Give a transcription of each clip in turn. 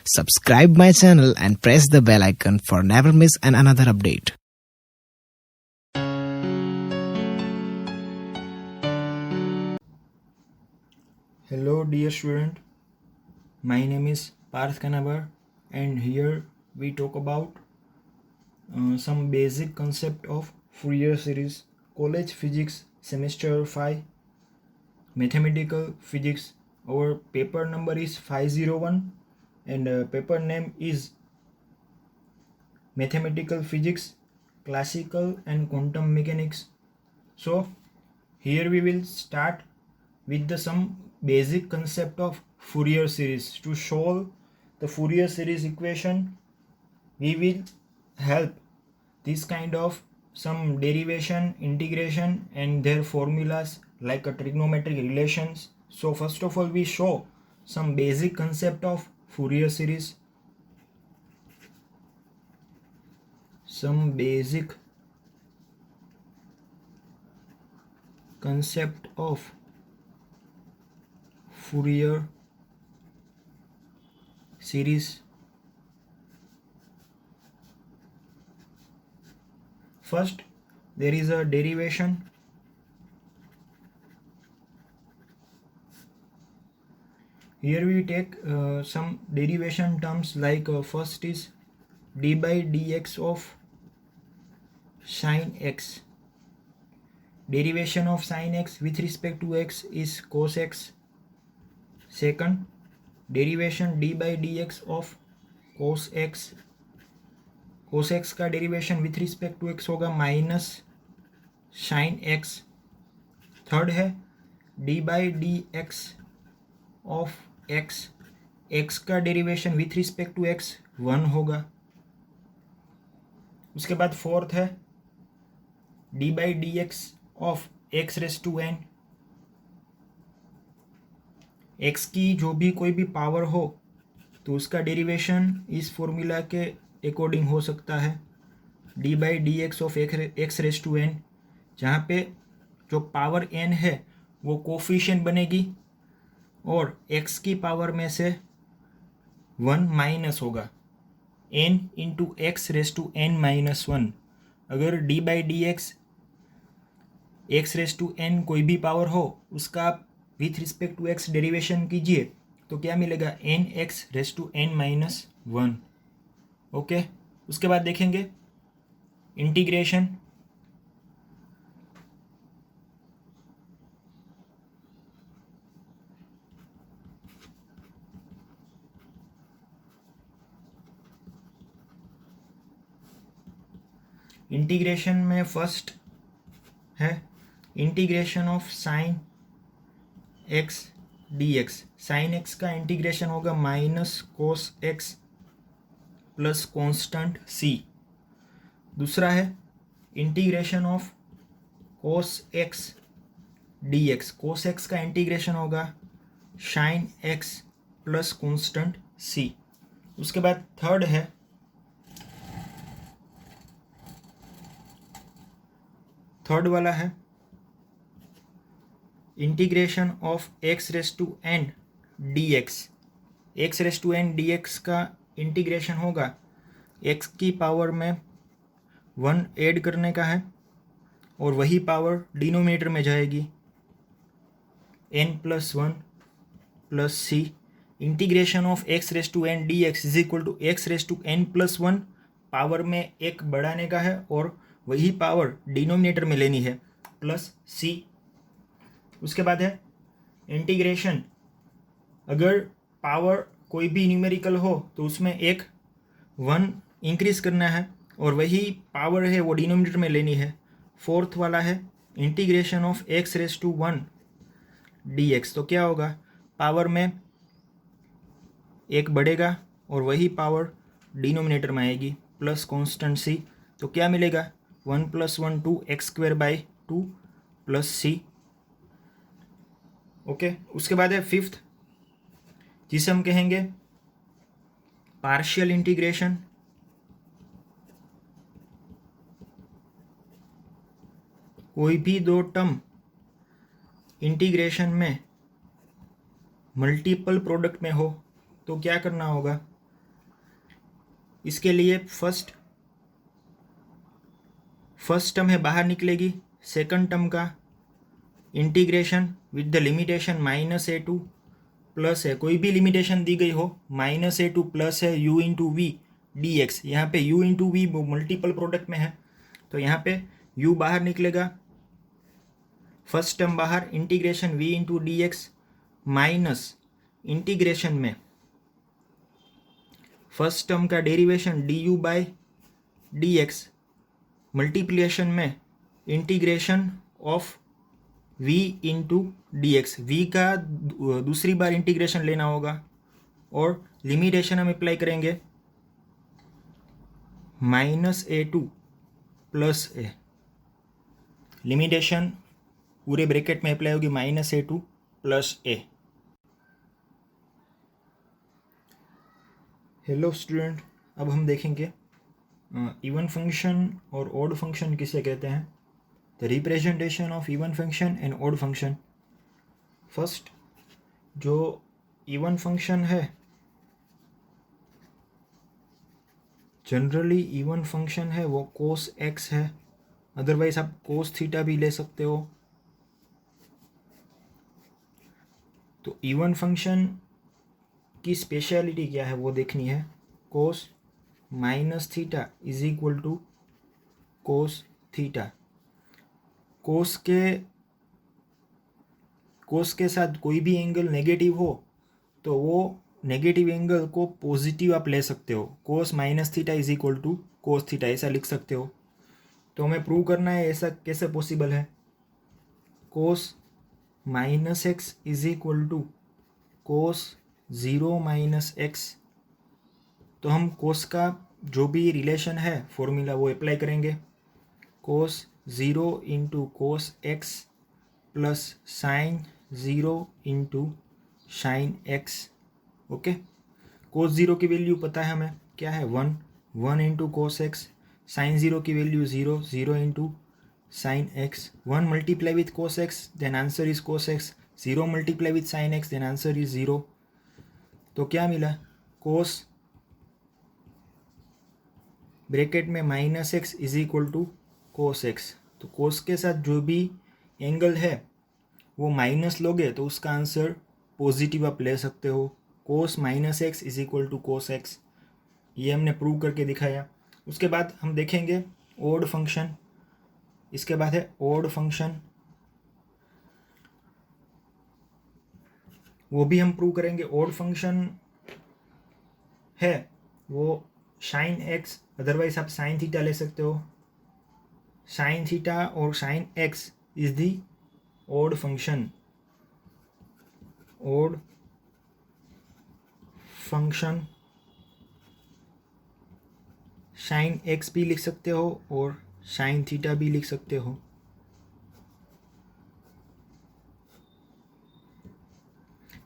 Subscribe my channel and press the bell icon for never miss another update. Hello dear student, my name is Parth Kanabar and here we talk about some basic concept of Fourier series, college physics semester 5, mathematical physics. Our paper number is 501 and paper name is mathematical physics, classical and quantum mechanics. So here we will start with some basic concept of Fourier series. To solve the Fourier series equation, we will help this kind of some derivation, integration and their formulas like a trigonometric relations. So first of all we show some basic concept of Fourier series. Some basic concept of Fourier series. First, there is a derivation. Here we take some derivation terms like first is d by dx of sin x. Derivation of sin x with respect to x is cos x. Second, derivation d by dx of cos x. cos x का derivation with respect to x होगा minus sine x. Third है d by D X of x. x का derivation with respect to x 1 होगा. उसके बाद fourth है d by D X of x raise to n. x की जो भी कोई भी पावर हो तो उसका डेरिवेशन इस फॉर्मूला के अकॉर्डिंग हो सकता है d by D X of X raise to n, जहाँ पे जो पावर n है वो कोफिशिएंट बनेगी और x की पावर में से 1 माइनस होगा n into x raise to n minus 1. अगर d by D x raise to n कोई भी पावर हो उसका आप with respect to x derivation कीजिए तो क्या मिलेगा n x raise to n minus 1. Okay, उसके बाद देखेंगे इंटीग्रेशन. इंटीग्रेशन में फर्स्ट है integration of sine x D x. Sine x का इंटीग्रेशन होगा minus cos x plus constant c. दूसरा है integration of cos X D X. Cos X का इंटीग्रेशन होगा sine X plus constant C. उसके बाद थर्ड है थर्ड वाला है integration of X raise to N D X. X raise to N D X का इंटीग्रेशन होगा x की पावर में 1 ऐड करने का है और वही पावर डिनोमिनेटर में जाएगी n प्लस 1 प्लस सी. Integration of X raise to N D X is equal to X raise to N plus 1. Power में एक बढ़ाने का है और वही पावर डिनोमिनेटर में लेनी है प्लस सी. उसके बाद है इंटीग्रेशन. अगर पावर कोई भी न्यूमेरिकल हो तो उसमें एक 1 इंक्रीज करना है और वही पावर है वो डिनोमिनेटर में लेनी है. फोर्थ वाला है integration of X raise to 1 D X. तो क्या होगा पावर में एक बढ़ेगा और वही पावर डिनोमिनेटर में आएगी प्लस कॉन्स्टेंट सी. तो क्या मिलेगा 1 plus 1 2 X square by 2 plus C. Okay, उसके बाद है फिफ्थ जिसे हम कहेंगे पार्शियल इंटीग्रेशन. कोई भी दो टर्म इंटीग्रेशन में मल्टीपल प्रोडक्ट में हो तो क्या करना होगा इसके लिए फर्स्ट टर्म है बाहर निकलेगी, सेकंड टर्म का integration with the limitation -a2 plus है, कोई भी लिमिटेशन दी गई हो, -a2 प्लस है u into v d x. यहाँ पे u into v multiple product में है, तो यहाँ पे u बाहर निकलेगा, फर्स्ट टर्म बाहर, integration v into d x minus integration में फर्स्ट टर्म का derivation du by d x multiplication में integration of v into d x. V का दूसरी बार इंटीग्रेशन लेना होगा और लिमिटेशन हम अप्लाई करेंगे -a2 प्लस ए। लिमिटेशन पूरे ब्रैकेट में अप्लाई होगी -a2 प्लस ए। हेलो स्टूडेंट, अब हम देखेंगे इवन फंक्शन और ऑड फंक्शन किसे कहते हैं, the representation of even function and odd function. First जो इवन फंक्शन है, जनरली इवन फंक्शन है वो cos x है, अदरवाइज आप cos थीटा भी ले सकते हो। तो इवन फंक्शन की स्पेशलिटी क्या है वो देखनी है। cos minus theta is equal to cos theta. Cos के साथ कोई भी एंगल नेगेटिव हो तो वो नेगेटिव एंगल को पॉजिटिव आप ले सकते हो। Cos minus theta is equal to cos theta ऐसा लिख सकते हो। तो हमें प्रूव करना है ऐसा कैसे पॉसिबल है। Cos minus X is equal to cos 0 minus X. तो हम कोस का जो भी रिलेशन है फॉर्मूला वो अप्लाई करेंगे। Cos 0 into cos x plus sine 0 into sine x. Okay, cos 0 की वैल्यू पता है हमें क्या है, 1 इंटू कोस एक्स। साइन 0 की value 0 into sine X. 1 multiply with cos X then answer is cos X. 0 multiply with sine X then answer is 0। तो क्या मिला, कोस ब्रैकेट में minus X is equal to cos X. तो cos के साथ जो भी एंगल है वो माइनस लोगे तो उसका आंसर पॉजिटिव आप ले सकते हो। Cos minus X is equal to cos X, ये हमने प्रूव करके दिखाया। उसके बाद हम देखेंगे ऑड फंक्शन। इसके बाद है ऑड फंक्शन, वो भी हम प्रूव करेंगे। ऑड फंक्शन है वो साइन एक्स, अदरवाइज आप साइन थीटा ले सकते हो। साइन थीटा और sine x is the odd function. Odd function sine x भी लिख सकते हो और साइन थीटा भी लिख सकते हो।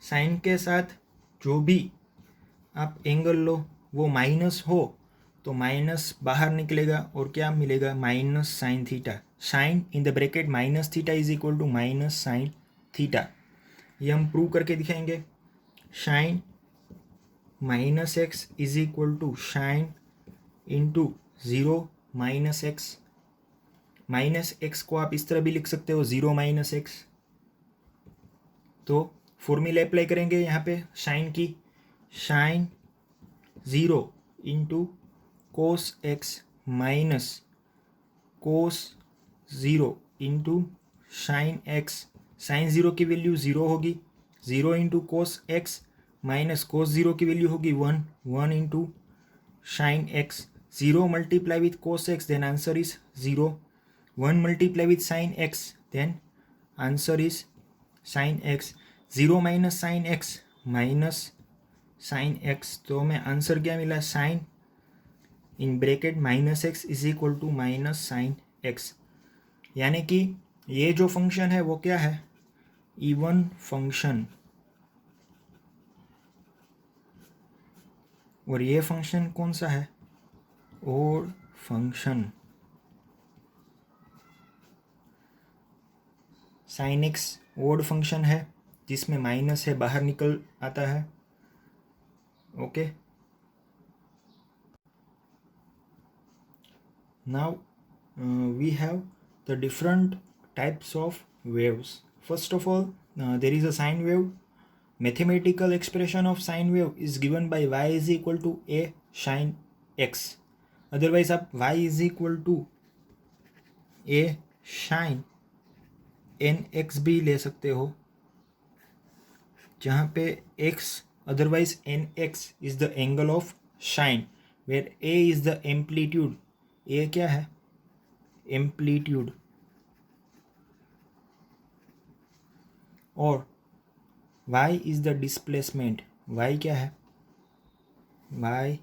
साइन के साथ जो भी आप एंगल लो वो माइनस हो तो माइनस बाहर निकलेगा और क्या मिलेगा, minus sine theta. Sine in the bracket minus theta is equal to minus sine theta, ये हम प्रूव करके दिखाएंगे। Sine minus X is equal to sine into 0 minus X. Minus X को आप इस तरह भी लिख सकते हो, 0 माइनस एक्स। तो फॉर्मूला अप्लाई करेंगे यहाँ पे साइन की। Sine 0 into cos X minus cos 0 into sine X. Sine 0 की वैल्यू 0 होगी, 0 into cos X minus cos 0 की वैल्यू होगी 1 into sine X. 0 multiply with cos X then answer is 0। 1 multiply with sine X then answer is sine X. 0 minus sine X minus sine X. तो हमें answer क्या मिला, sine in bracket minus X is equal to minus sine X. यानी कि ये जो function है वो क्या है, इवन फंक्शन। और ये फंक्शन कौन सा है, odd function. Sine x odd function है जिसमें माइनस है बाहर निकल आता है। Okay, Now we have the different types of waves. First of all, there is a sine wave. Mathematical expression of sine wave is given by y is equal to a sin x. Otherwise आप y is equal to A sin nx भी ले सकते हो, जहाँ पे x otherwise nx is the angle of sine, where a is the amplitude. a क्या है? Amplitude. और y is the displacement. y क्या है? y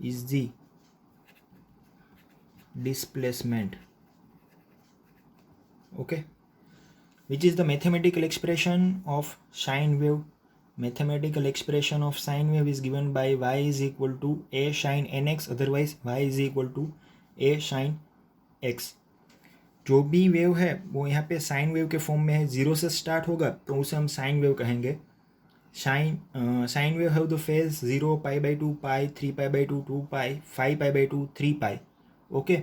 is the displacement. Okay, which is the mathematical expression of sine wave. Mathematical expression of sine wave is given by y is equal to a sin nx, otherwise y is equal to a sin x. जो भी wave है वो यहाँ पे sine wave के form में है, zero से स्टार्ट होगा तो उसे हम साइन वेव कहेंगे. Sine wave have the phase 0, π/2, pi, 3π/2, 2π, 5π/2, 3π. Okay,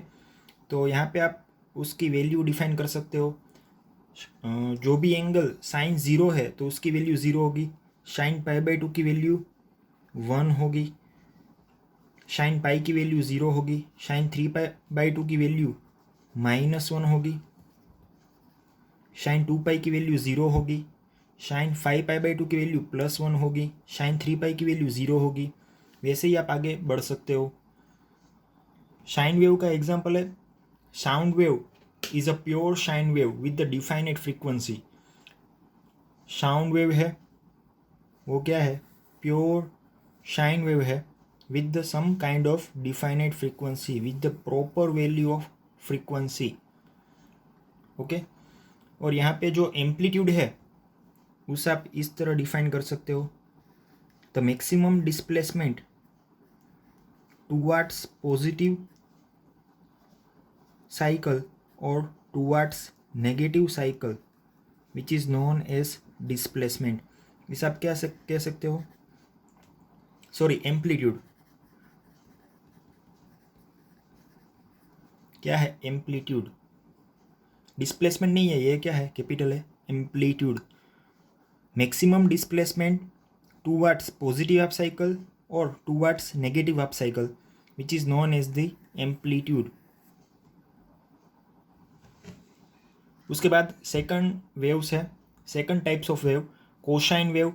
तो यहाँ पे आप उसकी वैल्यू डिफाइन कर सकते हो. जो भी एंगल साइन 0 है तो उसकी वैल्यू 0 होगी. साइन π/2 की वैल्यू 1 होगी. साइन पाई की वैल्यू 0 होगी. साइन 3π/2 की वैल्यू -1 होगी. साइन 2π की वैल्यू 0 होगी. साइन 5π/2 की वैल्यू +1 होगी. साइन 3π की वैल्यू 0 होगी. वैसे ही आप आगे बढ़ सकते हो. साइन वेव का एग्जाम्पल है sound wave is a pure sine wave with the definite frequency. Sound wave है वो क्या है? प्योर साइन वेव है with the some kind of definite frequency with the proper value of frequency. Okay, और यहाँ पे जो एम्पलीट्यूड है उसे आप इस तरह डिफाइन कर सकते हो. The maximum displacement towards positive cycle or towards negative cycle which is known as displacement. इसे आप क्या कह सकते हो? Sorry, amplitude. क्या है एम्पलीट्यूड? डिस्प्लेसमेंट नहीं है, ये क्या है? कैपिटल है, amplitude. Maximum displacement towards positive up cycle और towards negative up cycle which is known as the amplitude. उसके बाद सेकंड वेव्स है, second types of wave, cosine wave.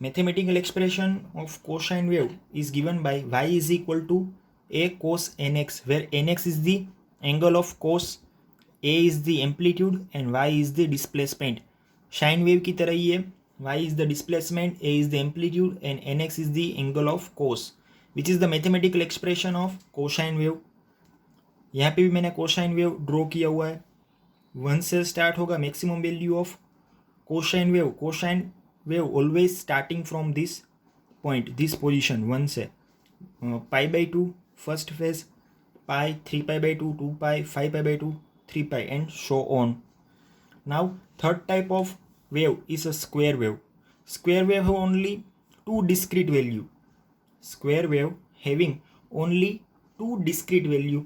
Mathematical expression of cosine wave is given by y is equal to a cos nx, where nx is the angle of cos, a is the amplitude and y is the displacement. Sine wave की तरह ही है, y is the displacement, a is the amplitude and nx is the angle of cos, which is the mathematical expression of cosine wave. यहाँ पे भी मैंने cosine wave draw किया हुआ है. 1 से स्टार्ट होगा maximum value of cosine wave. Cosine wave always starting from this point, this position 1 से. π/2 first phase, pi, 3π/2, 2π, 5π/2, 3π and so on. Now third type of wave is a square wave. Square wave have only 2 discrete value. Square wave having only 2 discrete value,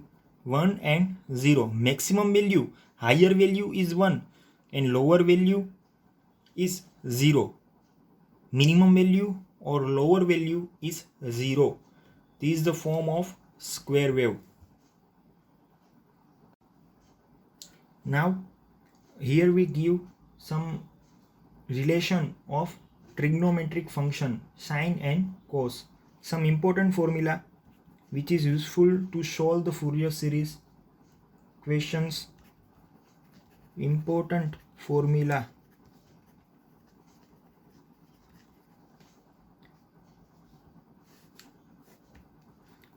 1 and 0. Maximum value, higher value is 1 and lower value is 0. Minimum value or lower value is 0. This is the form of square wave. Now here we give some relation of trigonometric function sine and cos. Some important formula which is useful to solve the Fourier series questions. Important formula.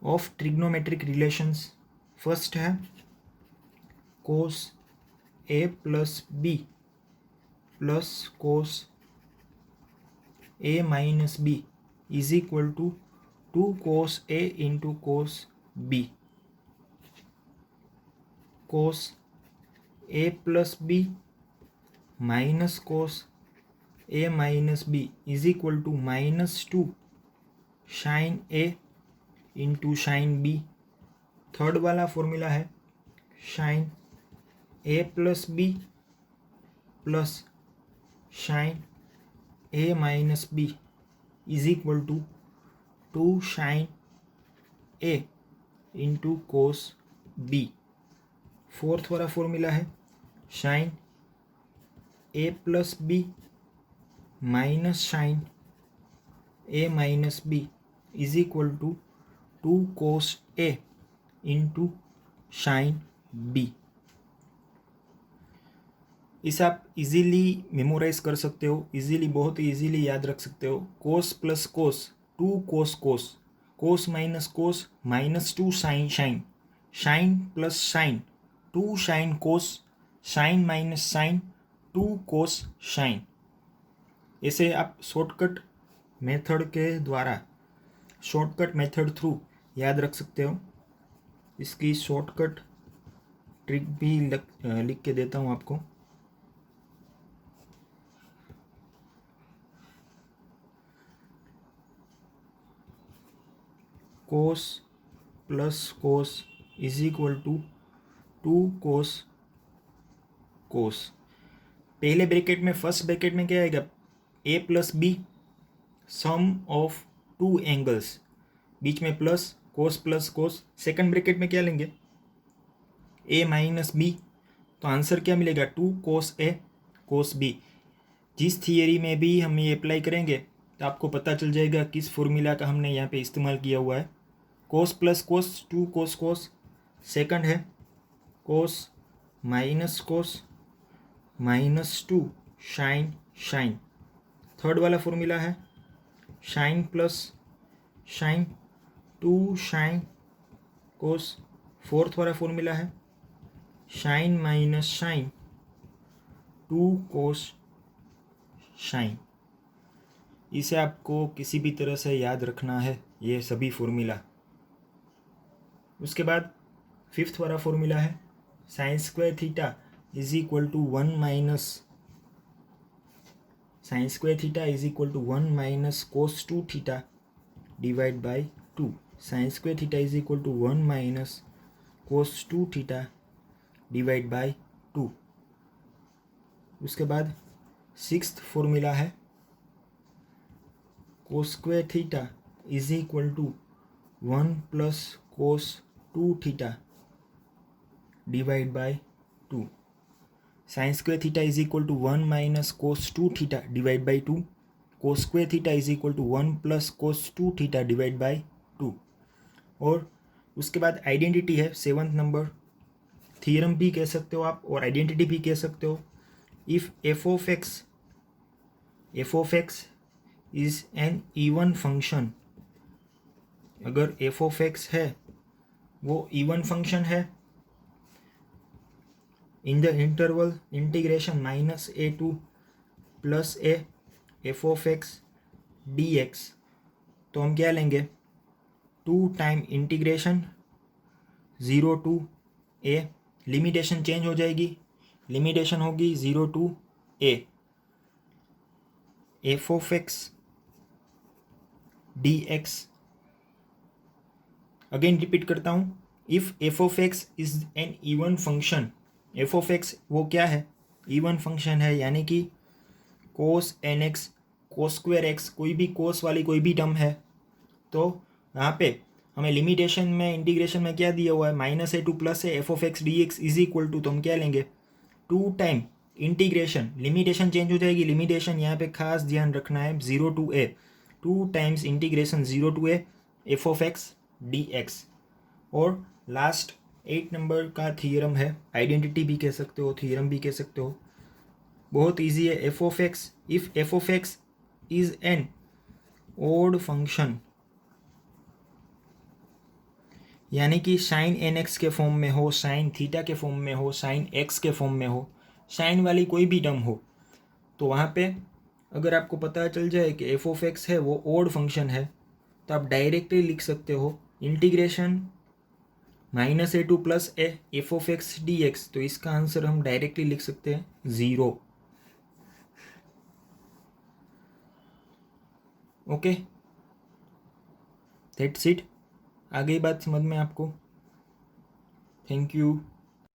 Of trigonometric relations. First है cos a plus b plus cos a minus b is equal to 2 cos a into cos b. Cos a plus b minus cos a minus b is equal to -2 sin a into sin b third वाला formula है sine A plus B plus sine A minus B is equal to 2 sine A into cos B. Fourth वाला formula है sine A plus B minus sine A minus B is equal to 2 cos A into sine B. इसे आप easily memorise कर सकते हो, easily, बहुत ही easily याद रख सकते हो। Cos plus cos 2 cos cos, cos minus 2 sine sine, sine plus sine 2 sine cos, sine minus sine 2 cos sine. ऐसे आप शॉर्टकट मेथड थ्रू याद रख सकते हो। इसकी शॉर्टकट ट्रिक भी लिख के देता हूँ आपको। Cos plus cos is equal to 2 cos cos. पहले ब्रैकेट में, फर्स्ट ब्रैकेट में क्या आएगा, a plus b sum of 2 angles, बीच में प्लस कोस। सेकंड ब्रैकेट में क्या लेंगे, ए माइनस बी, तो आंसर क्या मिलेगा 2 कोस ए कोस बी। जिस थियरी में भी हम ये अप्लाई करेंगे तो आपको पता चल जाएगा किस फॉर्मूला का हमने यहाँ पे इस्तेमाल किया हुआ है। कोस plus cos 2 cos cos, second है cos minus 2 sine sine. Third वाला फॉर्मूला है sine plus sine 2 sine cos. Fourth वाला फॉर्मूला है sine minus sine 2 cos sine. इसे आपको किसी भी तरह से याद रखना है, ये सभी फॉर्मूला। उसके बाद फिफ्थ वाला फॉर्मूला है sine square theta is equal to 1 minus cos 2 theta divide by 2। Sine square theta is equal to 1 minus cos 2 theta divide by 2। उसके बाद सिक्स्थ फॉर्मूला है cos square theta is equal to 1 plus cos 2 theta divide by 2। Sine square theta is equal to 1 minus cos 2 theta divide by 2। Cos square theta is equal to 1 plus cos 2 theta divide by 2। और उसके बाद identity है 7th number, theorem भी कह सकते हो आप और आइडेंटिटी भी कह सकते हो। If F of X is an even function, अगर एफ ऑफ एक्स है वो इवन फंक्शन है in the interval integration -a to plus A F of X D X, तो हम क्या लेंगे 2 time integration 0 to A, limitation change हो जाएगी, लिमिटेशन होगी 0 to A, F of X D X. Again repeat करता हूँ, if F of X is an even function, F of x वो क्या है, इवन फंक्शन है, यानी कि cos n x, cos square x, कोई भी कोस वाली कोई भी टर्म है, तो यहाँ पे हमें लिमिटेशन में, इंटीग्रेशन में क्या दिया हुआ है -a to plus A F of X D X is equal to, तो हम क्या लेंगे 2 टाइम इंटीग्रेशन, लिमिटेशन चेंज हो जाएगी, लिमिटेशन यहाँ पे खास ध्यान रखना है 0 to A, 2 times integration 0 to A F of X D X. और लास्ट 8 नंबर का थ्योरम है, आइडेंटिटी भी कह सकते हो, थ्योरम भी कह सकते हो, बहुत इजी है। F of X, if F of X is an odd function, यानी कि साइन एन एक्स के फॉर्म में हो, साइन थीटा के फॉर्म में हो, साइन एक्स के फॉर्म में हो, साइन वाली कोई भी टर्म हो, तो वहाँ पे अगर आपको पता चल जाए कि एफ ऑफ एक्स है वो ओड फंक्शन है, तो आप डायरेक्टली लिख सकते हो integration -a to plus A F of X D X, तो इसका आंसर हम डायरेक्टली लिख सकते हैं 0। Okay, that's it. आ गई बात समझ में आपको? Thank you.